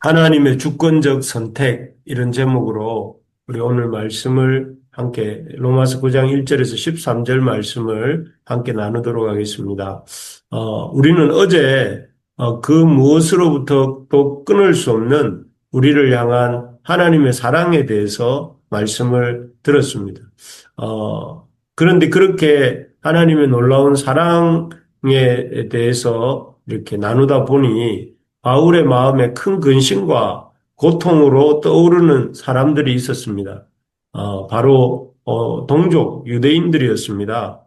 하나님의 주권적 선택 이런 제목으로 우리 오늘 말씀을 함께 로마서 9장 1절에서 13절 말씀을 함께 나누도록 하겠습니다. 우리는 어제 그 무엇으로부터 또 끊을 수 없는 우리를 향한 하나님의 사랑에 대해서 말씀을 들었습니다. 그런데 그렇게 하나님의 놀라운 사랑에 대해서 이렇게 나누다 보니 바울의 마음에 큰 근심과 고통으로 떠오르는 사람들이 있었습니다. 바로 동족 유대인들이었습니다.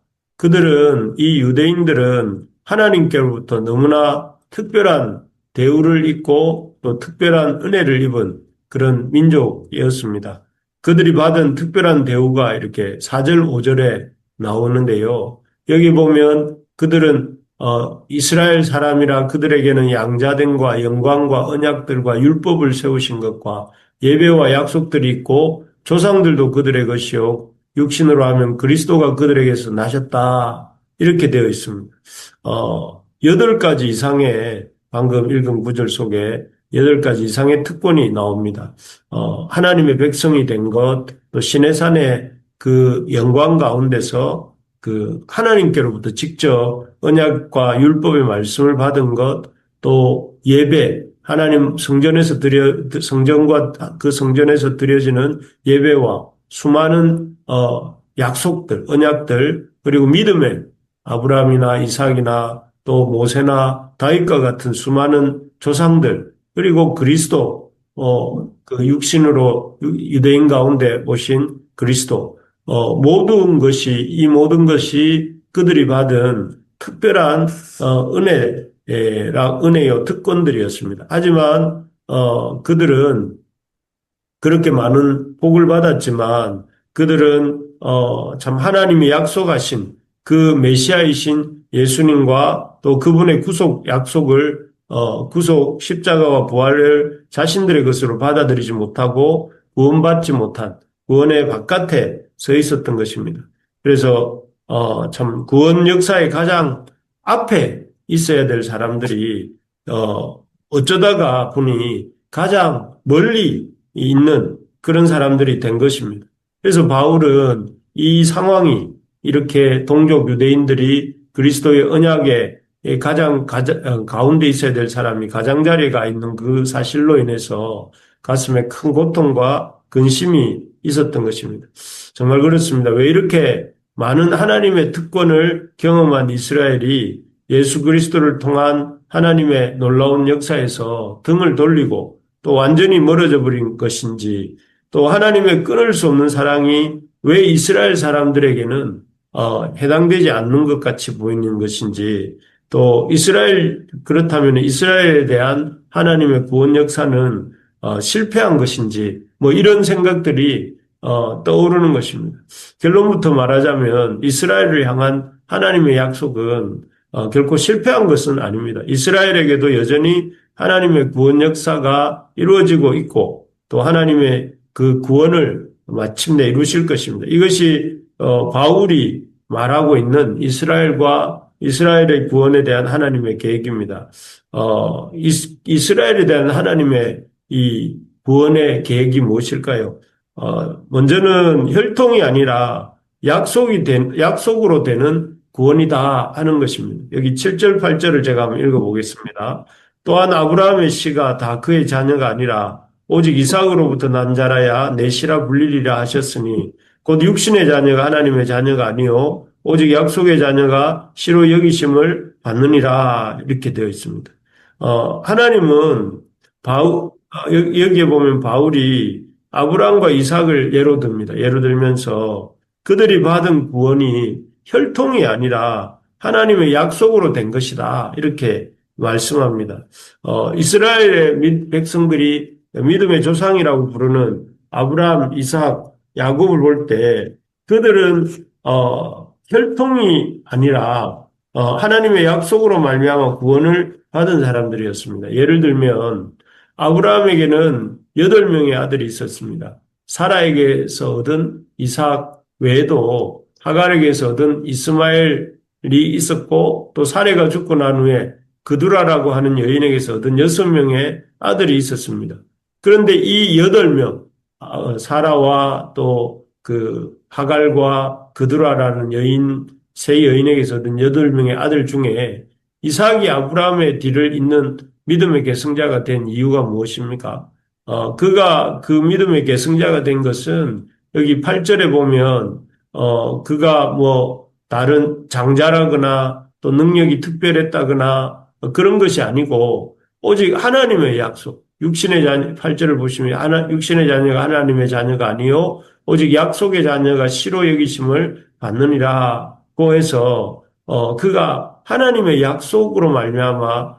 이 유대인들은 하나님께로부터 너무나 특별한 대우를 입고 또 특별한 은혜를 입은 그런 민족이었습니다. 그들이 받은 특별한 대우가 이렇게 4절, 5절에 나오는데요. 여기 보면 그들은 이스라엘 사람이라 그들에게는 양자됨과 영광과 언약들과 율법을 세우신 것과 예배와 약속들이 있고 조상들도 그들의 것이요 육신으로 하면 그리스도가 그들에게서 나셨다 이렇게 되어 있습니다. 8가지 이상의 방금 읽은 구절 속에 8가지 이상의 특권이 나옵니다. 하나님의 백성이 된 것, 또 시내산의 그 영광 가운데서 그 하나님께로부터 직접 언약과 율법의 말씀을 받은 것, 또 예배, 하나님 성전과 그 성전에서 드려지는 예배와 수많은 약속들, 언약들, 그리고 믿음의 아브라함이나 이삭이나 또 모세나 다윗과 같은 수많은 조상들, 그리고 그리스도, 그 육신으로 유대인 가운데 오신 그리스도, 이 모든 것이 그들이 받은 특별한, 은혜요, 특권들이었습니다. 하지만, 그들은 그렇게 많은 복을 받았지만, 그들은, 참 하나님이 약속하신 그 메시아이신 예수님과 또 그분의 구속 십자가와 부활을 자신들의 것으로 받아들이지 못하고 구원받지 못한 구원의 바깥에 서 있었던 것입니다. 그래서 참 구원 역사의 가장 앞에 있어야 될 사람들이 어쩌다가 보니 가장 멀리 있는 그런 사람들이 된 것입니다. 그래서 바울은 이 상황이 이렇게 동족 유대인들이 그리스도의 언약에 가운데 있어야 될 사람이 가장자리에 가 있는 그 사실로 인해서 가슴에 큰 고통과 근심이 있었던 것입니다. 정말 그렇습니다. 왜 이렇게 많은 하나님의 특권을 경험한 이스라엘이 예수 그리스도를 통한 하나님의 놀라운 역사에서 등을 돌리고 또 완전히 멀어져 버린 것인지, 또 하나님의 끊을 수 없는 사랑이 왜 이스라엘 사람들에게는 해당되지 않는 것 같이 보이는 것인지, 또 그렇다면 이스라엘에 대한 하나님의 구원 역사는 실패한 것인지, 뭐 이런 생각들이 떠오르는 것입니다. 결론부터 말하자면 이스라엘을 향한 하나님의 약속은 결코 실패한 것은 아닙니다. 이스라엘에게도 여전히 하나님의 구원 역사가 이루어지고 있고, 또 하나님의 그 구원을 마침내 이루실 것입니다. 이것이 바울이 말하고 있는 이스라엘의 구원에 대한 하나님의 계획입니다. 이스라엘에 대한 하나님의 이 구원의 계획이 무엇일까요? 먼저는 혈통이 아니라 약속으로 되는 구원이다 하는 것입니다. 여기 7절, 8절을 제가 한번 읽어보겠습니다. 또한 아브라함의 씨가 다 그의 자녀가 아니라 오직 이삭으로부터 난 자라야 내 씨라 불리리라 하셨으니 곧 육신의 자녀가 하나님의 자녀가 아니요 오직 약속의 자녀가 씨로 여기심을 받느니라 이렇게 되어 있습니다. 하나님은 여기에 보면 바울이 아브라함과 이삭을 예로 듭니다. 예로 들면서 그들이 받은 구원이 혈통이 아니라 하나님의 약속으로 된 것이다 이렇게 말씀합니다. 이스라엘의 백성들이 믿음의 조상이라고 부르는 아브라함, 이삭, 야곱을 볼 때 그들은 혈통이 아니라 하나님의 약속으로 말미암아 구원을 받은 사람들이었습니다. 예를 들면 아브라함에게는 8명의 아들이 있었습니다. 사라에게서 얻은 이삭 외에도 하갈에게서 얻은 이스마엘이 있었고, 또 사레가 죽고 난 후에 그두라라고 하는 여인에게서 얻은 6명의 아들이 있었습니다. 그런데 이 8명, 사라와 또 그 하갈과 그드라라는 여인, 세 여인에게서 얻은 8명의 아들 중에 이삭이 아브라함의 뒤를 잇는 믿음의 계승자가 된 이유가 무엇입니까? 그가 그 믿음의 계승자가 된 것은 여기 8절에 보면, 그가 뭐 다른 장자라거나 또 능력이 특별했다거나 그런 것이 아니고 오직 하나님의 약속, 육신의 자녀, 8절을 보시면 육신의 자녀가 하나님의 자녀가 아니요 오직 약속의 자녀가 시로 여기심을 받느니라고 해서 그가 하나님의 약속으로 말미암아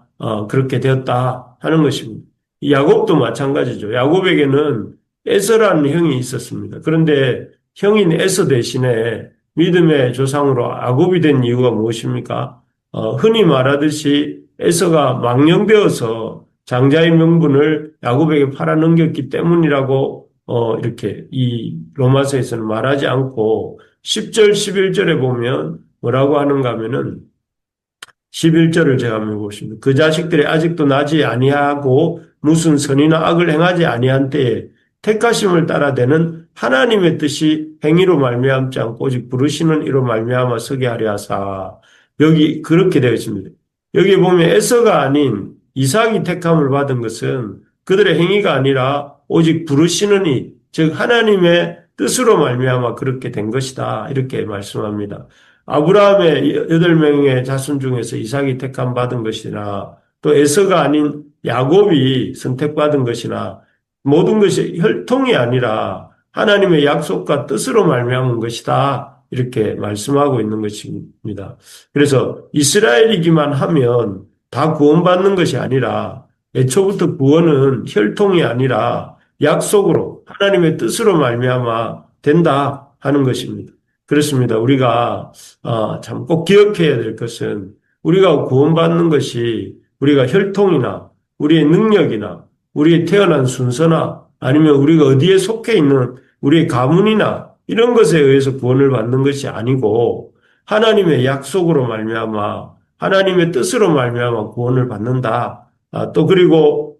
그렇게 되었다 하는 것입니다. 야곱도 마찬가지죠. 야곱에게는 에서라는 형이 있었습니다. 그런데 형인 에서 대신에 믿음의 조상으로 야곱이 된 이유가 무엇입니까? 흔히 말하듯이 에서가 망령되어서 장자의 명분을 야곱에게 팔아넘겼기 때문이라고 이렇게 이 로마서에서는 말하지 않고 10절, 11절에 보면 뭐라고 하는가 하면은 11절을 제가 한번 보십니다. 그 자식들이 아직도 나지 아니하고 무슨 선이나 악을 행하지 아니한 때에 택하심을 따라되는 하나님의 뜻이 행위로 말미암지 않고 오직 부르시는 이로 말미암아 서게 하려 하사 여기 그렇게 되어 있습니다. 여기 보면 에서가 아닌 이삭이 택함을 받은 것은 그들의 행위가 아니라 오직 부르시는 이, 즉 하나님의 뜻으로 말미암아 그렇게 된 것이다. 이렇게 말씀합니다. 아브라함의 8명의 자손 중에서 이삭이 택함 받은 것이나 또 에서가 아닌 야곱이 선택받은 것이나 모든 것이 혈통이 아니라 하나님의 약속과 뜻으로 말미암은 것이다. 이렇게 말씀하고 있는 것입니다. 그래서 이스라엘이기만 하면 다 구원받는 것이 아니라 애초부터 구원은 혈통이 아니라 약속으로 하나님의 뜻으로 말미암아 된다 하는 것입니다. 그렇습니다. 우리가 참 꼭 기억해야 될 것은 우리가 구원받는 것이 우리가 혈통이나 우리의 능력이나 우리의 태어난 순서나 아니면 우리가 어디에 속해 있는 우리의 가문이나 이런 것에 의해서 구원을 받는 것이 아니고 하나님의 약속으로 말미암아 하나님의 뜻으로 말미암아 구원을 받는다. 또 그리고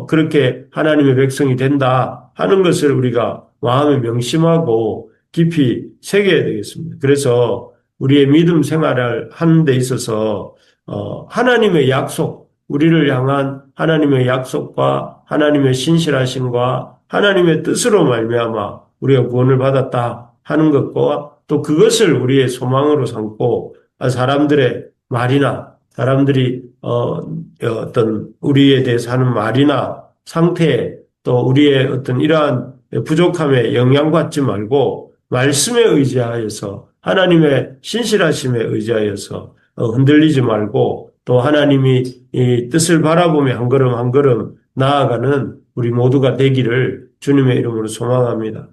그렇게 하나님의 백성이 된다 하는 것을 우리가 마음에 명심하고 깊이 새겨야 되겠습니다. 그래서 우리의 믿음 생활을 하는 데 있어서 하나님의 약속, 우리를 향한 하나님의 약속과 하나님의 신실하심과 하나님의 뜻으로 말미암아 우리가 구원을 받았다 하는 것과 또 그것을 우리의 소망으로 삼고 사람들의 말이나 사람들이 어떤 우리에 대해서 하는 말이나 상태 또 우리의 어떤 이러한 부족함에 영향받지 말고 말씀에 의지하여서 하나님의 신실하심에 의지하여서 흔들리지 말고 또 하나님이 이 뜻을 바라보며 한 걸음 한 걸음 나아가는 우리 모두가 되기를 주님의 이름으로 소망합니다.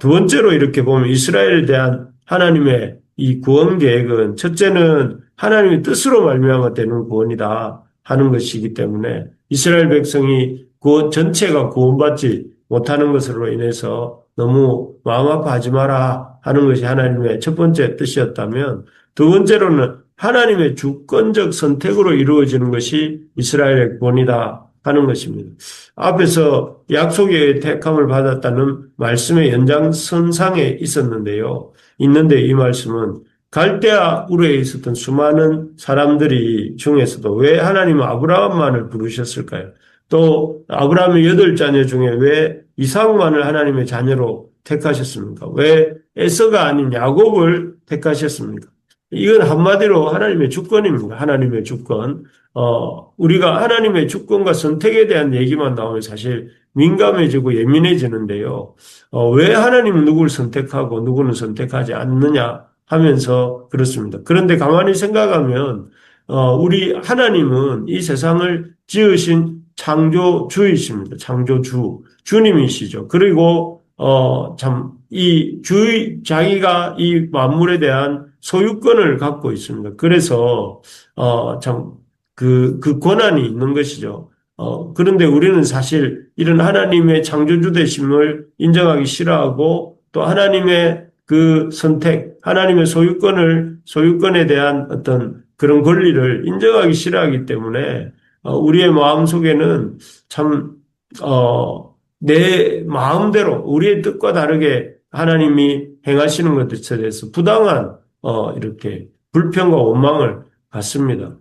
두 번째로 이렇게 보면 이스라엘에 대한 하나님의 이 구원 계획은 첫째는 하나님의 뜻으로 말미암아 되는 구원이다 하는 것이기 때문에 이스라엘 백성이 구원 전체가 구원받지 못하는 것으로 인해서 너무 마음 아파하지 마라 하는 것이 하나님의 첫 번째 뜻이었다면 두 번째로는 하나님의 주권적 선택으로 이루어지는 것이 이스라엘의 구원이다 하는 것입니다. 앞에서 약속의 택함을 받았다는 말씀의 연장선상에 있는데 이 말씀은 갈대아 우르에 있었던 수많은 사람들이 중에서도 왜 하나님은 아브라함만을 부르셨을까요? 또 아브라함의 8자녀 중에 왜 이삭만을 하나님의 자녀로 택하셨습니까? 왜 에서가 아닌 야곱을 택하셨습니까? 이건 한마디로 하나님의 주권입니다. 하나님의 주권. 우리가 하나님의 주권과 선택에 대한 얘기만 나오면 사실 민감해지고 예민해지는데요. 왜 하나님은 누구를 선택하고 누구는 선택하지 않느냐 하면서 그렇습니다. 그런데 가만히 생각하면 우리 하나님은 이 세상을 지으신 창조주이십니다. 창조주, 주님이시죠. 그리고 자기가 이 만물에 대한 소유권을 갖고 있습니다. 그래서 그 권한이 있는 것이죠. 그런데 우리는 사실 이런 하나님의 창조주 되심을 인정하기 싫어하고 또 하나님의 그 선택, 하나님의 소유권에 대한 어떤 그런 권리를 인정하기 싫어하기 때문에 우리의 마음속에는 참, 내 마음대로 우리의 뜻과 다르게 하나님이 행하시는 것에 대해서 부당한, 이렇게 불평과 원망을 갖습니다.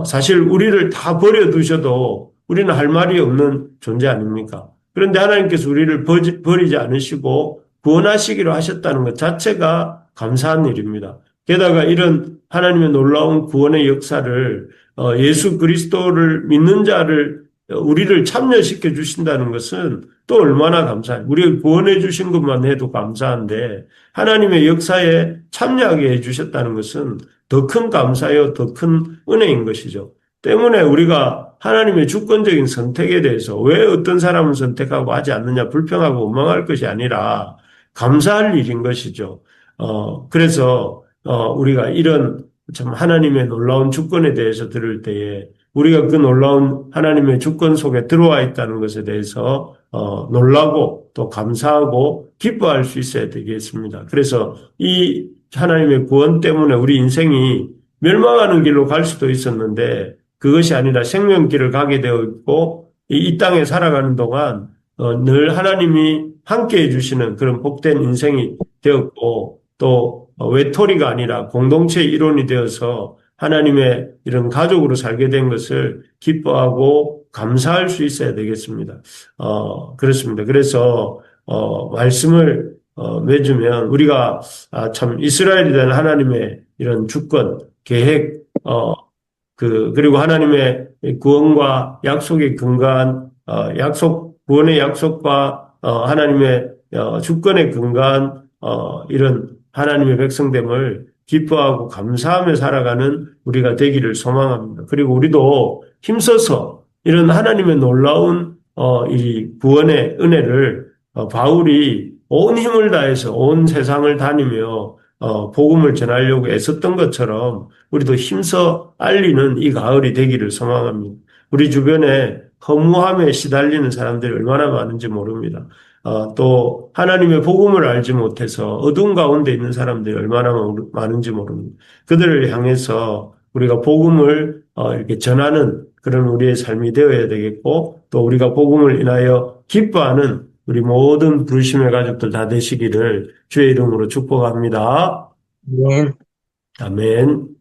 사실 우리를 다 버려두셔도 우리는 할 말이 없는 존재 아닙니까? 그런데 하나님께서 우리를 버리지 않으시고 구원하시기로 하셨다는 것 자체가 감사한 일입니다. 게다가 이런 하나님의 놀라운 구원의 역사를 예수 그리스도를 믿는 자를 우리를 참여시켜 주신다는 것은 또 얼마나 감사해요. 우리를 구원해 주신 것만 해도 감사한데 하나님의 역사에 참여하게 해 주셨다는 것은 더 큰 감사요, 더 큰 은혜인 것이죠. 때문에 우리가 하나님의 주권적인 선택에 대해서 왜 어떤 사람은 선택하고 하지 않느냐 불평하고 원망할 것이 아니라 감사할 일인 것이죠. 그래서 우리가 이런 참 하나님의 놀라운 주권에 대해서 들을 때에 우리가 그 놀라운 하나님의 주권 속에 들어와 있다는 것에 대해서 놀라고 또 감사하고 기뻐할 수 있어야 되겠습니다. 그래서 이 하나님의 구원 때문에 우리 인생이 멸망하는 길로 갈 수도 있었는데 그것이 아니라 생명길을 가게 되어 있고 이 땅에 살아가는 동안 늘 하나님이 함께 해주시는 그런 복된 인생이 되었고 또 외톨이가 아니라 공동체의 일원이 되어서 하나님의 이런 가족으로 살게 된 것을 기뻐하고 감사할 수 있어야 되겠습니다. 그렇습니다. 그래서 말씀을 맺으면 우리가 참 이스라엘에 대한 하나님의 이런 주권, 계획, 그리고 하나님의 구원과 약속에 근거한 구원의 약속과 하나님의 주권에 근거한 이런 하나님의 백성됨을 기뻐하고 감사하며 살아가는 우리가 되기를 소망합니다. 그리고 우리도 힘써서 이런 하나님의 놀라운 이 구원의 은혜를 바울이 온 힘을 다해서 온 세상을 다니며 복음을 전하려고 애썼던 것처럼 우리도 힘써 알리는 이 가을이 되기를 소망합니다. 우리 주변에 허무함에 시달리는 사람들이 얼마나 많은지 모릅니다. 또 하나님의 복음을 알지 못해서 어두운 가운데 있는 사람들이 얼마나 많은지 모릅니다. 그들을 향해서 우리가 복음을 이렇게 전하는 그런 우리의 삶이 되어야 되겠고 또 우리가 복음을 인하여 기뻐하는 우리 모든 부르심의 가족들 다 되시기를 주의 이름으로 축복합니다. 네. 아멘.